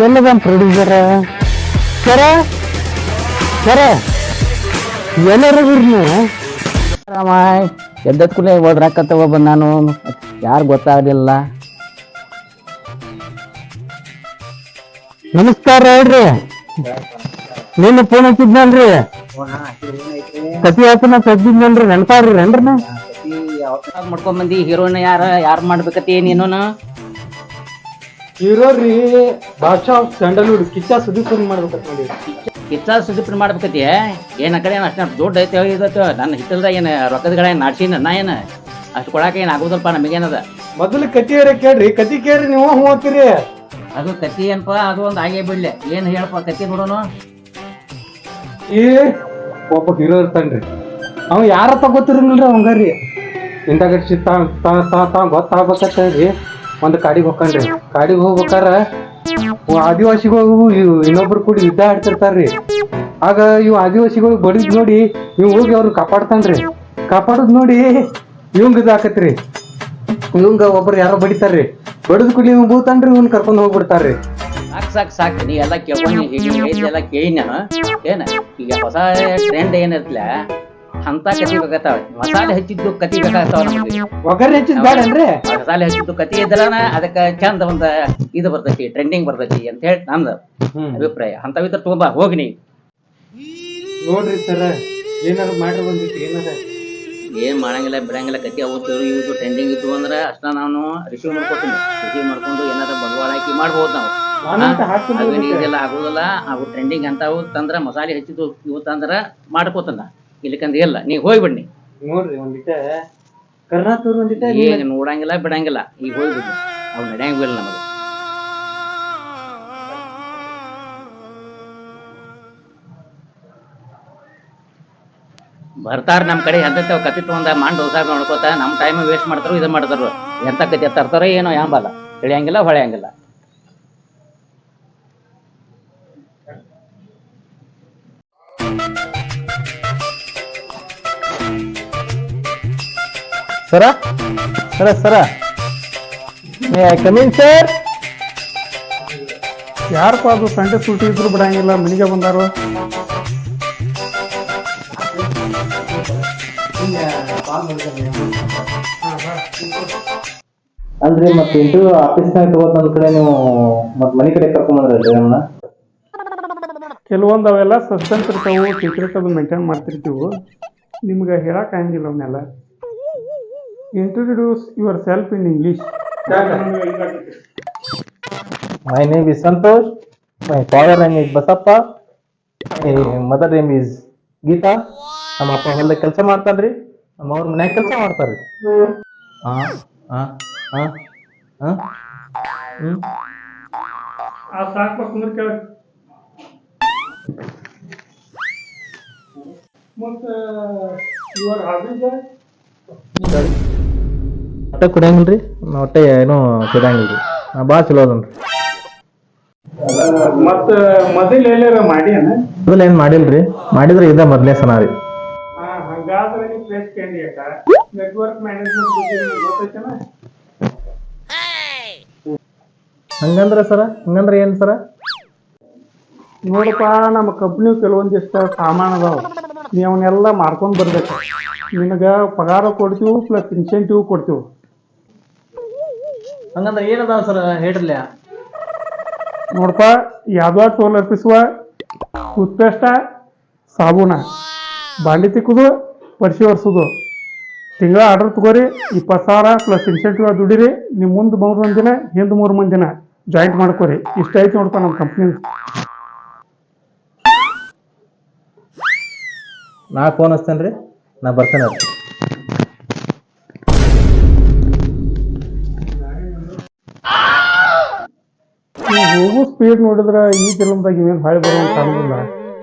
ಎಲ್ಲದ ಪ್ರೊಡ್ಯೂಸರ್ ಸರ ಸರ ಎಲ್ಲರೂ ನೀವು ಎದ್ದತ್ ಕೂಡಲೇ ಓದ್ರಾಕತ್ತವ ಬಂದ ನಾನು ಯಾರು ಗೊತ್ತಾಗಲಿಲ್ಲ. ನಮಸ್ಕಾರ ಹೇಳ್ರಿ. ನೀನು ಫೋನ್ ಹಚ್ಚಿದ್ನಲ್ರಿ, ಕತಿ ಹೇಳ್ತಾನ ಸದ್ದಿದ್ನಲ್ರಿ, ನೆನಪಾಡ್ರಿ ಏನ್ರಿ? ಮಾಡ್ಕೊಂಡ್ ಬಂದಿ ಹೀರೋಯಿನ್ ಯಾರು ಮಾಡ್ಬೇಕತಿ ನೀನು? ಹೀರೋ ರೀ ಭಾಷಾ ಸ್ಯಾಂಡಲ್ವುಡ್ ಕಿಚ್ಚ ಸುದೀಪ್ ಮಾಡ್ಬೇಕಂತ ನೋಡಿ. ಕಿಚ್ಚ ಸುದೀಪ್ ಮಾಡ್ಬೇಕತಿ ಏನ್ ಆ ಕಡೆ ಅಷ್ಟ ದೊಡ್ಡ ಐತೆ ಇದತ್ತು ನನ್ನ ಹಿತ್ತಲ್ದಾಗ ಏನ್ ರೊಕ್ಕದಗಳ ನಾಡ್ಸಿನ ನಾ ಏನ ಅಷ್ಟು ಕೊಡಾಕ ಏನ್ ಆಗುದಲ್ಪ ನಮಗೇನದ. ಮೊದಲು ಕತಿಯರ ಕೇಳ್ರಿ, ಕತಿ ಕೇಳ್ರಿ ನೀವು ಹೋಗ್ತೀರಿ. ಅದು ಕತಿ ಏನಪ್ಪ, ಅದು ಒಂದ್ ಆಗೇ ಬಿಡ್ಲಿ. ಏನ್ ಹೇಳಪ್ಪ ಕತಿ ನೋಡೋನು. ಈ ಒಬ್ಬ ಹೀರೋ ಇರ್ತಾನ್ರಿ, ಅವ ಯಾರ ಗೊತ್ತಿರಂಗಿಲ್ರಿ ಅವಂಗಾರಿ. ಇಂಥ ಗಡ್ಸಿ ಗೊತ್ತಾಗ್ಬೇಕಂತೇಳಿ ಒಂದು ಕಾಡಿಗೆ ಹೋಗ್ಕನ್ರಿ. ಕಾಡಿಗೆ ಹೋಗ್ಬೇಕಾರ ಆದಿವಾಸಿಗಳು ಇನ್ನೊಬ್ರು ಕೂಡಿ ಯುದ್ಧ ಆಡ್ತಿರ್ತಾರ್ರಿ. ಆಗ ಇವ್ ಆದಿವಾಸಿಗಳು ಬಡಿದ್ ನೋಡಿ ಇವ್ ಹೋಗಿ ಅವ್ರು ಕಾಪಾಡ್ತಾನ್ರಿ. ಕಾಪಾಡೋದ್ ನೋಡಿ ಇವಂಗ ಇದಾಕತ್ರಿ. ಇವಂಗ ಒಬ್ರು ಯಾರೋ ಬಡಿತಾರ್ರಿ. ಬಡದ್ ಕೂಡಿ ಇವ್ ಬೂತಾನ್ರಿ, ಇವ್ನ ಕರ್ಕೊಂಡ್ ಹೋಗ್ಬಿಡ್ತಾರ್ರಿ. ಸಾಕು ನೀ ಎಲ್ಲ ಕೇಳ್ಕೊಂಡು ಎಲ್ಲ ಕೇಳಿ ನಾನು ಏನ ಈಗ ಹೊಸ ಟ್ರೆಂಡ್ ಏನಿರ್ತಿಲ್ಲ ಅಂತ ಕತಿ ಬೇಕಾಗ್ತಾವ. ಮಸಾಲೆ ಹಚ್ಚಿದ್ದು ಕತಿ ಬೇಕಾಗ್ತಾವ ನಮ್ಗೆ. ಒಗ್ಗರಣೆ ಹಚ್ಚಿದ್ ಬೇಡನ್ರಿ, ಮಸಾಲೆ ಹಚ್ಚಿದ್ದು ಕತಿ ಇದ್ರನ ಅದಕ್ಕ ಚಂದ ಒಂದ ಇದು ಬರ್ತೈತಿ, ಟ್ರೆಂಡಿಂಗ್ ಬರ್ತೈತಿ ಅಂತ ಹೇಳಿ ನಂದು ಅಭಿಪ್ರಾಯ. ಅಂತವಿದ್ರ ತಗೊಂಬ ಹೋಗಿ ನೀ ನೋಡ್ರಿ ಸರ, ಏನಾರು ಮಾಡ್ರಿ ಬಂದಿತ್ತು. ಏನ್ ಮಾಡಂಗಿಲ್ಲ ಬಿಡಂಗಿಲ್ಲ. ಕತಿ ಅವತ್ತು ಇವ್ದು ಟ್ರೆಂಡಿಂಗ್ ಇದ್ದು ಅಂದ್ರ ಅಷ್ಟ ನಾನು ರಿಸೀವ್ ಮಾಡ್ಕೊತೀನಿ. ರಿಸೀವ್ ಮಾಡ್ಕೊಂಡು ಏನಾರ ಬಂಡವಾಳ ಹಾಕಿ ಮಾಡ್ಬೋದು ನಾವು. ಇದೆಲ್ಲ ಆಗುದಿಲ್ಲ. ಅವು ಟ್ರೆಂಡಿಂಗ್ ಅಂತಾವು ತಂದ್ರ ಮಸಾಲೆ ಹಚ್ಚಿದ್ದು ಇವು ತಂದ್ರ ಮಾಡ್ಕೋತನ. ಇಲ್ಲಿಕಂದ್ರ ಇಲ್ಲ, ನೀ ಹೋಗ್ಬಿಡ್ನಿ. ನೋಡ್ರಿ ಒಂದಿಟ ಕರ್ನಾಟಕ ಒಂದಿಟ ಈಗ ನೋಡಂಗಿಲ್ಲ ಬಿಡಂಗಿಲ್ಲ. ಈಗ ಹೋಗ್ಬಿಡ್ನಿ, ಅವ್ ನಡೆಯಂಗಿಲ್ಲ ನಮಗೆ. ಬರ್ತಾರ ನಮ್ ಕಡೆ ಎಂತ ಕತಿ ತಗೊಂಡ ಮಾಡಿ ಹೊಸ ನೋಡ್ಕೋತ ನಮ್ ಟೈಮ್ ವೇಸ್ಟ್ ಮಾಡ್ತಾರೋ ಇದು ಮಾಡ್ತಾರೋ. ಎಂತ ಕತಿ ತರ್ತಾರೋ ಏನೋ ಯಾಂಬಲ್ಲ, ತಿಳಿಯಂಗಿಲ್ಲ ಹೊಳೆಯಂಗಿಲ್ಲ. ಸರ ಸರ ಸರ ಕಮೀನ್ ಸರ್. ಯಾರಪ್ಪ ಅದು ಸಂಡೆ ಸೂಟಿ ಇದ್ರು ಬಿಡಂಗಿಲ್ಲ, ಮನೆಗೆ ಬಂದಾರು. ಅಲ್ರಿ ಮತ್ತೆ ಇಂಟರ್ವ್ಯೂ ಆಫೀಸ್ನಾಗ ತಗೋತ ಒಂದ್ ಕಡೆ ನೀವು ಮತ್ ಮನೆ ಕಡೆ ಕರ್ಕೊಂಡ್ಬಂದ್ರಲ್ರಿ ನಮ್ಮನ್ನ? ಕೆಲವೊಂದು ಅವೆಲ್ಲ ಸಸ್ಪೆನ್ಸ್ ಇರ್ತಾವು, ಸೀಕ್ರೆಟ್ ಅದು ಮೇಂಟೈನ್ ಮಾಡ್ತಿರ್ತೀವಿ. ನಿಮ್ಗೆ ಹೇಳಕ್ ಆಗಂಗಿಲ್ಲ ಅವನ್ನೆಲ್ಲ. Introduce yourself in English. My name is Santosh, my father name is Basappa, my mother name is Geeta. ನಮ್ಮ ಅಪ್ಪ ಹೊಲ್ದಾಗ ಕೆಲಸ ಮಾಡ್ತಾನ್ರಿ, ನಮ್ಮ ಅವ್ರ ಮನ್ಯಾಗ ಕೆಲಸ ಮಾಡ್ತಾರ್ರಿ. ಒಟ್ಟ ಕುಡಿಯಂಗಿಲ್ರಿ, ಒಟ್ಟೆ ಏನೋ ಕುಡಿಯಂಗಿಲ್ರಿ. ನಾ ಭಾಳ ಚಲೋ ಅದನ್ರಿ. ಮತ್ತ ಮೊದಲು ಎಲ್ಲಾರ ಮಾಡಿ ಮೊದಲು ಏನ್ ಮಾಡಿಲ್ರಿ, ಮಾಡಿದ್ರೆ ಇದ ಮೊದಲನೇ ಸನ ರೀ. ಹಂಗಾದ್ರೆ ನೀವು ಪ್ಲೇಸ್ ಕ್ಯಾಂಡಿಡೇಟ್ ನೆಟ್ವರ್ಕ್ ಮ್ಯಾನೇಜ್ಮೆಂಟ್ ಗೊತ್ತೈತನ? ಹಂಗಂದ್ರ ಸರ, ಹಂಗಂದ್ರ ಏನ್ ಸರ? ನೋಡಪ್ಪ, ನಮ್ಮ ಕಂಪ್ನಿ ಕೆಲವೊಂದಿಷ್ಟ ಸಾಮಾನು ಅದಾವ, ನೀವು ಅವನ್ನೆಲ್ಲ ಮಾರ್ಕೊಂಡ್ ಬರ್ಬೇಕು. ನಿನಗೆ ಪಗಾರ ಕೊಡ್ತೀವಿ ಪ್ಲಸ್ ಇನ್ಸೆಂಟಿವ್ ಕೊಡ್ತೀವಿ. ಹಂಗಂದ್ರ ಏನದಾವ ಸರ್ ಹೇಳ್ರಲ್ಲ? ನೋಡಪ್ಪ, ಯಾವ್ದೋ ಟೋಲ್ ಅರ್ಪಿಸುವ, ಟೂತ್ಪೇಸ್ಟ, ಸಾಬೂನ, ಬಾಂಡಿ ತಿಕ್ಕುದು, ವರ್ಷಿ ಒರ್ಸೋದು. ತಿಂಗಳ ಆರ್ಡರ್ ತಗೋರಿ, 20,000 ಪ್ಲಸ್ ಇನ್ಸೆಂಟಿವ್ ದುಡಿರಿ. ನೀವು ಮುಂದೆ 3 ಮಂದಿನ ಹಿಂದೆ 3 ಮಂದಿನ ಜಾಯಿಂಟ್ ಮಾಡ್ಕೋರಿ. ಇಷ್ಟ ಐತಿ ನೋಡಪ್ಪ ನಮ್ಮ ಕಂಪ್ನಿ. ನಾ ಫೋನ್ ಹಚ್ತೇನೆ ರೀ, ನಾ ಬರ್ತೇನೆ. ಹೋಗೋ ಸ್ಪೀಡ್ ನೋಡಿದ್ರೆ ಈ ಫಿಲ್ಮ್ದಾಗ ಇವೇನು ಹಾಳು ಬರುವಂತ ಕಾಣುದಿಲ್ಲ.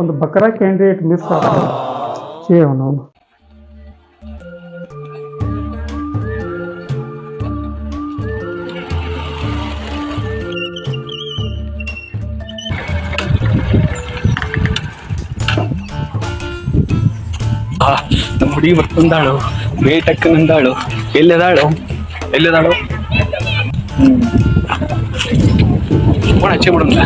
ಒಂದು ಬಕ್ರಾ ಕ್ಯಾಂಡಿಡೇಟ್ ಮಿಸ್ ಆಗ್ತದೆ. ಅವನು ನಮ್ಮ ಹುಡುಗಿ ಬರ್ತಂದಾಳು, ಬೇಟಕ್ಕನಂದಾಳು. ಎಲ್ಲಿದಾಳು ಫೋನ್ ಹಚ್ಚಿ ಬಿಡಲ್ಲ.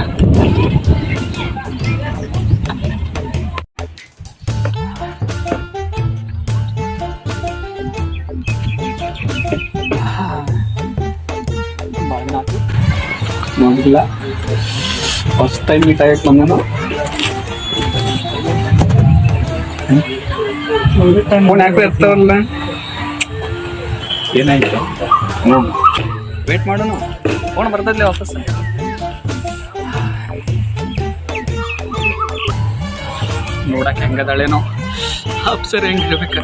ನೋಡಿಲ್ಲ, ಫಸ್ಟ್ ಟೈಮ್ ಮೀಟ್ ಆಗಕ್ಕೆ ಬಂದನು. ಫೋನ್ ಯಾಕೆ ಇರ್ತಾವಲ್ಲ, ಏನಾಯ್ತು ವೇಟ್ ಮಾಡೋಣ, ಫೋನ್ ಬರ್ತದ್ಲೆ ವಾಪಸ್. ನೋಡಕ್ ಹೆಂಗದಾಳೇನೋ, ಅಪ್ಸರ್ ಹೆಂಗ್ ಇರ್ಬೇಕ.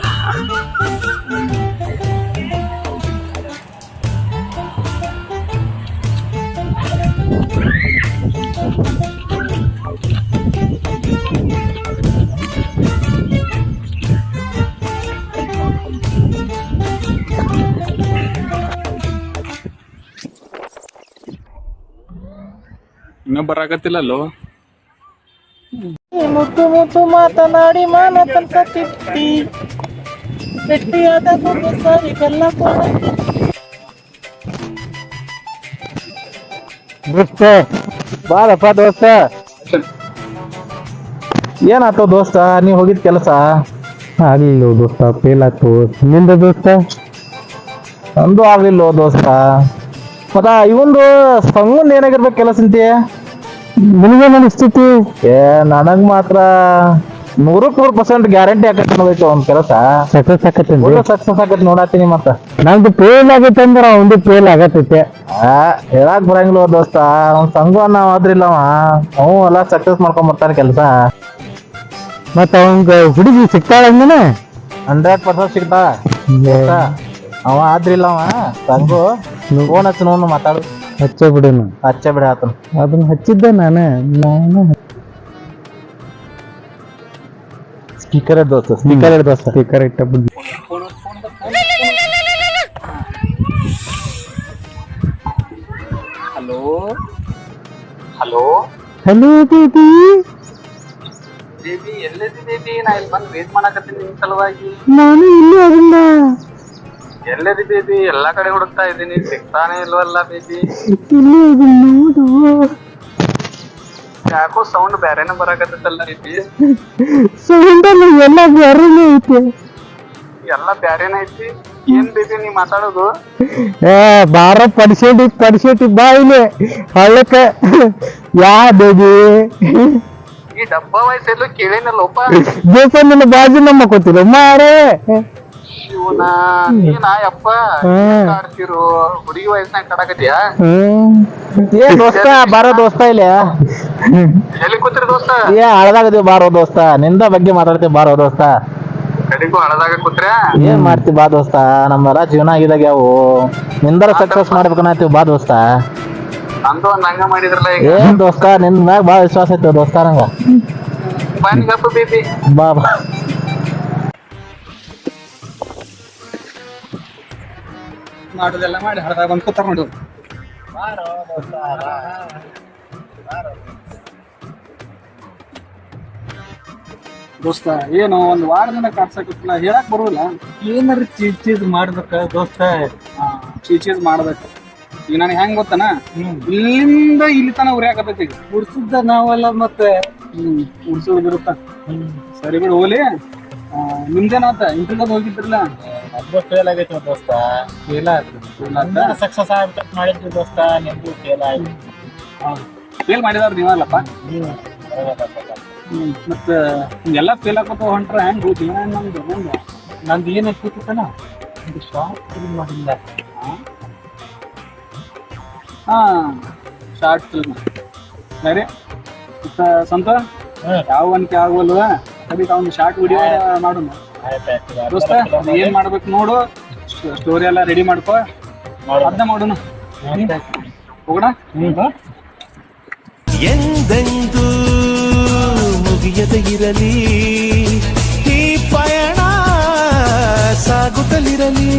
ಇನ್ನೂ ಬರಾಕತ್ತಿಲ್ಲಲ್ಲೋ. ಮುತ್ತು ಮುತ್ತು ಮಾತನಾಡಿ ಮಾನ ತನಕ ತಿಟ್ಟಿ ಗಟ್ಟಿಯಾದ ಸಾರಿಗೆಲ್ಲ ದೋಸ್ತ ಬಾರಪ್ಪ ದೋಸ್ತ. ಏನಾಯ್ತು ದೋಸ್ತ, ನೀವ್ ಹೋಗಿದ್ ಕೆಲಸ ಆಗ್ಲಿಲ್ಲ ದೋಸ್ತ, ಫೇಲ್ ಆಯ್ತು. ನಿಂದ ದೋಸ್ತ? ನಂದು ಆಗ್ಲಿಲ್ಲ ದೋಸ್ತ. ಮತ್ತ ಇವಂದು ಸಂಗುಂದ್ ಏನಾಗಿರ್ಬೇಕು ಕೆಲಸ ಅಂತೀಯ? ನಿನಗೇನು ಅನಿಸ್ತೈತಿ? ನನಗ್ ಮಾತ್ರ 100% ಗ್ಯಾರಂಟಿ ಆಕತಿ ನೋಡೈತಿ ಅವ್ನ ಕೆಲಸ ಸಕ್ಸಸ್ ಆಕತಿ. ಸಕ್ಸಸ್ ಆಕತಿ ನೋಡಾತೀನಿ. ಮತ್ತ ನಂದು ಫೇಲ್ ಆಗೈತೆ ಅಂದ್ರೆ ಅವಂದು ಫೇಲ್ ಆಗತೈತೆ. ಹೇಳಾಕ್ ಬರಂಗಿಲ್ಲ ದೋಸ್ತ, ಅವ್ನ ಸಂಗು ಅನ್ನ ಆದ್ರಿಲ್ಲ ಅವ ಎಲ್ಲ ಸಕ್ಸಸ್ ಮಾಡ್ಕೊಂಡ್ ಬರ್ತಾನೆ ಕೆಲಸ. ಮತ್ತ ಅವಂಗ ಹುಡುಗಿ ಸಿಗ್ತಾಳ ಹಂಗನ 100% ಸಿಗ್ತಾ. ಅವ ಆದ್ರಿಲ್ಲ ಸಂಗು ಫೋನ್ ಹಚ್ಚ ನೋಡು, ಮಾತಾಡು. ಹಚ್ಚ ಬಿಡ ಆತನ. ಅದನ್ನ ಹಚ್ಚಿದ್ದೆ ನಾನು ಸ್ಪೀಕರ್ ದೋಸ್ತ, ಸ್ಪೀಕರ್ ಇಟ್ಟ ಬುದ್ಧಿ. Hello baby. ಬೇಬಿ ಎಲ್ಲಿದ್ದಿ ಬೇಬಿ? ನಾ ಇಲ್ಲಿ ಬಂದು ವೇಟ್ ಮಾಡಕತ್ತೀನಿ ನಿನ್ ಸಲುವಾಗಿ. ನಾನು ಇಲ್ಲಿ ಅದನ್ನ ಎಲ್ಲದಿ ಬೇಬಿ? ಎಲ್ಲಾ ಕಡೆ ಹುಡುಕ್ತಾ ಇದ್ದೀನಿ, ಸಿಗ್ತಾನೆ ಇಲ್ವಲ್ಲ ಬೇಬಿ. ಇಲ್ಲಿ ನೋಡು, ಯಾಕೋ ಸೌಂಡ್ ಬ್ಯಾರೇನ ಬರಾಕತ್ತಲ್ಲ ಬೇಬಿ? ಸೌಂಡ್ ಎಲ್ಲ ಬ್ಯಾರೇನೆ ಐತೆ. ಎಲ್ಲ ಬ್ಯಾರೇನ ಐತಿ? ಏನ್ ಬೇಬಿ ನೀ ಮಾತಾಡೋದು? ಬಾರ ಪಡಿಸೇಟಿ ಬಾ ಇಲ್ಲಿ ಹಳ್ಳಕ್ಕ. ಯಾ ಬೇಬಿ ಈ ಡಬ್ಬ ವಯಸ್ಸೆಲ್ಲೂ ಕೇಳೇನಲ್ಲೋಪ. ದೇಶ ನನ್ನ ಬಾಜು ನಮ್ಮ ಕೊತ್ತಿಲ್ಲ ಮಾರೇ. ಶಿವನ ನೀನಾ ಯಪ್ಪ ಆಡ್ತಿರು, ಹುಡುಗಿ ವಯಸ್ಸಿನಾಗ ಕಡಾಕತಿಯಾ? ದೋಸ್ತ ಬಾರೋ ದೋಸ್ತ ಇಲ್ಲಿ. ಎಲ್ಲಿ ಕೂತಿರಿ ದೋಸ್ತ? ಹಳದಾಗದೀವಿ ಬಾರೋ ದೋಸ್ತ, ನಿಂದ ಬಗ್ಗೆ ಮಾತಾಡ್ತೀವಿ ಬಾರೋ ದೋಸ್ತ. ಕಡೆಗೂ ಹಳದಾಗ ಕೂತ್ರ ಏನ್ ಮಾಡ್ತಿ ಬಾ ದೋಸ್ತ, ನಮ್ಮೆಲ್ಲ ಜೀವನ ಆಗಿದಾಗ ಅವು ನಿಂದರ ಸಕ್ಸಸ್ ಮಾಡ್ಬೇಕನ್ನತ್ತೀವಿ ಬಾ ದೋಸ್ತ. ನಂದು ಒಂದ್ ಹಂಗ ಮಾಡಿದ್ರಲ್ಲ ಈಗ. ಏನ್ ದೋಸ್ತ, ನಿನ್ ಮ್ಯಾಗ ಬಾಳ ವಿಶ್ವಾಸ ಐತಿ ದೋಸ್ತ ನಂಗ. ಬನ್ನಿಗಪ್ಪ ಬೇಬಿ. ಬಾ ಮಾಡೋದೆಲ್ಲ ಮಾಡಿ ಹಳದಾಗ ಬಂದು ಕೂತಾರ ನೋಡು. ದೋಸ್ತ ಏನು ಒಂದ್ ವಾರದಿಂದ ಕಾಡ್ಸಕತ್ತಿಲ್ಲ, ಹೇಳಕ್ ಬರೋಲ್ಲ. ಏನಾರ ಚೀಸ್ ಮಾಡ್ಬೇಕ ದೋಸ್ತ. ಚೀಚೀಸ್ ಮಾಡ್ಬೇಕು. ಈಗ ನನಗೆ ಹೆಂಗ್ ಗೊತ್ತನ, ಇಲ್ಲಿಂದ ಇಲ್ಲಿ ತನ ಉರಿಯಾಕತ್ತೈತಿ. ಈಗ ಉಡ್ಸಿದ್ದ ನಾವೆಲ್ಲ ಮತ್ತೆ ಉಡ್ಸೋದಿರುತ್ತ. ಸರಿ ಬಿಡು ಹೋಗ್ಲಿ. ನಿಮ್ದೇನಾತ ಇಂಟರ್ವ್ಯೂ ಹೋಗಿದ್ರಲ್ಲ? ಫೇಲ್ ಆಗೈತಿ ದೋಸ್ತ. ಫೇಲ್ ಆಯ್ತು, ಸಕ್ಸಸ್ ಆಗ್ಬೇಕಂತ ಮಾಡಿದ್ವಿ ದೋಸ್ತ. ನಿಮ್ದು ಫೇಲ್ ಆಯ್ತು. ಫೇಲ್ ಮಾಡಿದವ್ರು ನೀವಲ್ಲಪ್ಪ. ಮತ್ತ ಎಲ್ಲ ಫೇಲ್ ಹಾಕೋತ ಹೊಂಟ್ರ ಹೆಂಗ್ ಜೀವನ ನಮ್ದು? ನಂದು ಏನ್ ಕೂತಿತ್ತನ, ಒಂದು ಶಾರ್ಟ್ ಫಿಲ್ಮ್ ಮಾಡಿಲ್ಲ. ಶಾರ್ಟ್ ಫಿಲ್ಮ್ ಸರಿ ಸಂತ ಯಾವ ಅನ್ಕೆ ಆಗವಲ್ವ? ಅದಕ್ಕೆ ಅವ್ನು ಶಾರ್ಟ್ ವಿಡಿಯೋ ಮಾಡೋಣ ದೋಸ್ತ. ಏನ್ ಮಾಡ್ಬೇಕು ನೋಡು, ಸ್ಟೋರಿ ಎಲ್ಲ ರೆಡಿ ಮಾಡ್ಕೋ, ಅದನ್ನ ಮಾಡೋಣ. ಹೋಗೋಣ. ಎಂದೆಂದೂ ಮುಗಿಯದ ಇರಲಿ ಈ ಪಯಣ ಸಾಗುತ್ತಲಿರಲಿ.